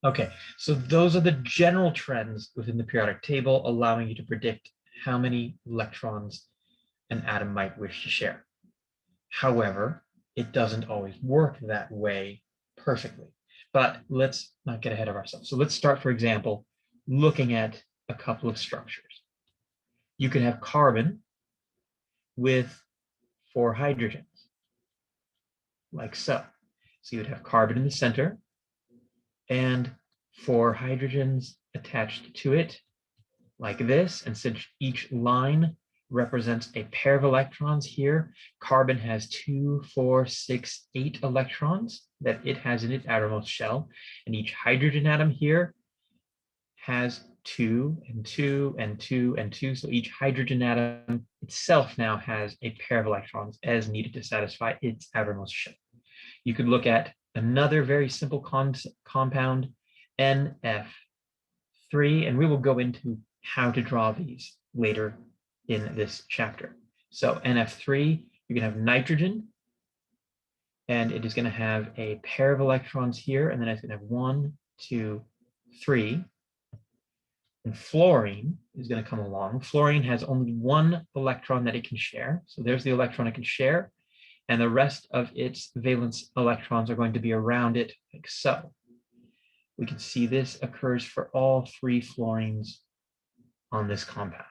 Okay, so those are the general trends within the periodic table, allowing you to predict how many electrons an atom might wish to share. However, it doesn't always work that way perfectly. But let's not get ahead of ourselves. So let's start, for example, looking at a couple of structures. You could have carbon with 4 hydrogens, like so. So you would have carbon in the center and 4 hydrogens attached to it, like this. And since each line represents a pair of electrons here, carbon has 2, 4, 6, 8 electrons that it has in its outermost shell. And each hydrogen atom here has 2 and 2 and 2 and 2. So each hydrogen atom itself now has a pair of electrons as needed to satisfy its outermost shell. You could look at another very simple compound, NF3, and we will go into how to draw these later in this chapter. So NF3, you're going to have nitrogen, and it is going to have a pair of electrons here, and then it's going to have 1, 2, 3. And fluorine is going to come along. Fluorine has only 1 electron that it can share. So there's the electron it can share, and the rest of its valence electrons are going to be around it, like so. We can see this occurs for all 3 fluorines on this compound.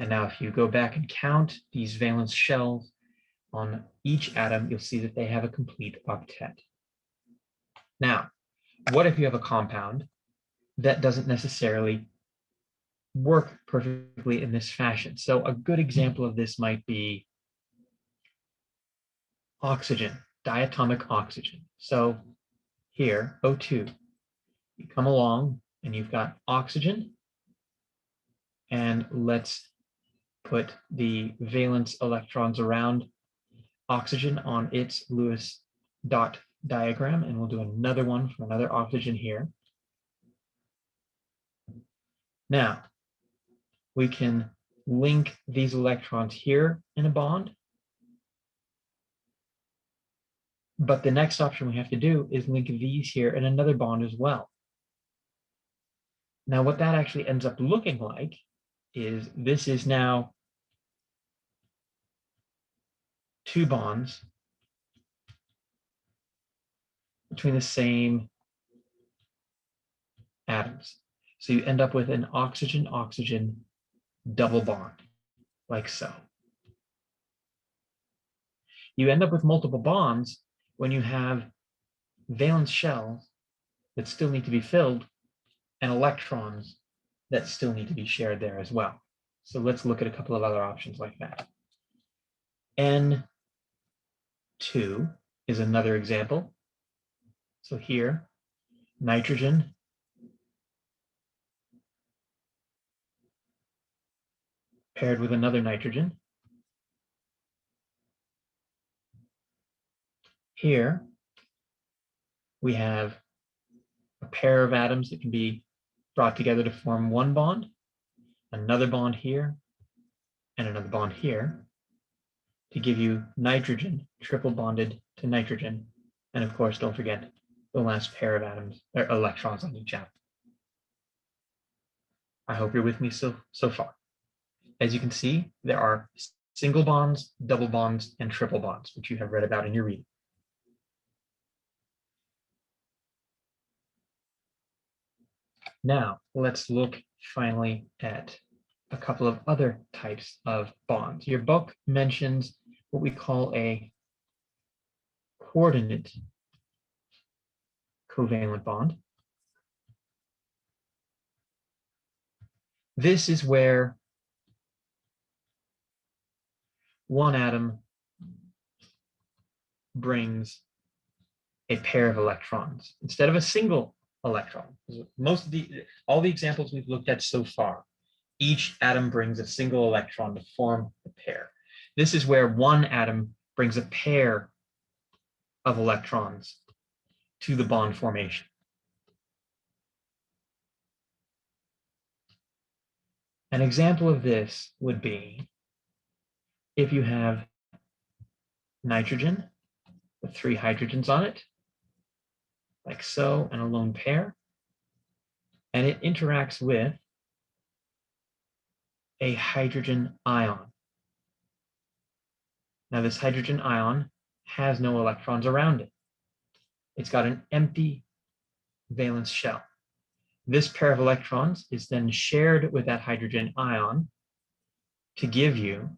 And now if you go back and count these valence shells on each atom, you'll see that they have a complete octet. Now, what if you have a compound that doesn't necessarily work perfectly in this fashion? So a good example of this might be oxygen, diatomic oxygen. So here, O2, you come along and you've got oxygen, and let's put the valence electrons around oxygen on its Lewis dot diagram, and we'll do another one for another oxygen here. Now, we can link these electrons here in a bond, but the next option we have to do is link these here in another bond as well. Now, what that actually ends up looking like is this is now 2 bonds between the same atoms. So you end up with an oxygen-oxygen double bond, like so. You end up with multiple bonds when you have valence shells that still need to be filled and electrons that still need to be shared there as well. So let's look at a couple of other options like that. N2 is another example. So here, nitrogen paired with another nitrogen. Here, we have a pair of atoms that can be brought together to form 1 bond, another bond here, and another bond here to give you nitrogen triple bonded to nitrogen. And of course, don't forget the last pair of atoms or electrons on each atom. I hope you're with me so far. As you can see, there are single bonds, double bonds, and triple bonds, which you have read about in your reading. Now, let's look finally at a couple of other types of bonds. Your book mentions what we call a coordinate covalent bond. This is where one atom brings a pair of electrons instead of a single electron. All the examples we've looked at so far, each atom brings a single electron to form a pair. This is where one atom brings a pair of electrons to the bond formation. An example of this would be if you have nitrogen with 3 hydrogens on it, like so, and a lone pair. And it interacts with a hydrogen ion. Now, this hydrogen ion has no electrons around it. It's got an empty valence shell. This pair of electrons is then shared with that hydrogen ion to give you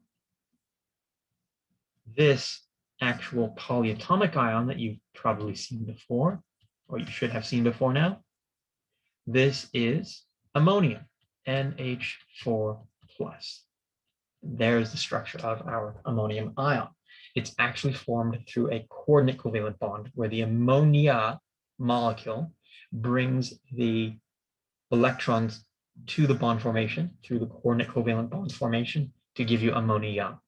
this actual polyatomic ion that you've probably seen before, or you should have seen before now. This is ammonium, NH4+. There's the structure of our ammonium ion. It's actually formed through a coordinate covalent bond where the ammonia molecule brings the electrons to the bond formation through the coordinate covalent bonds formation to give you ammonia.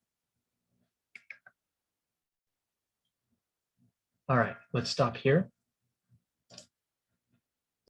All right, let's stop here.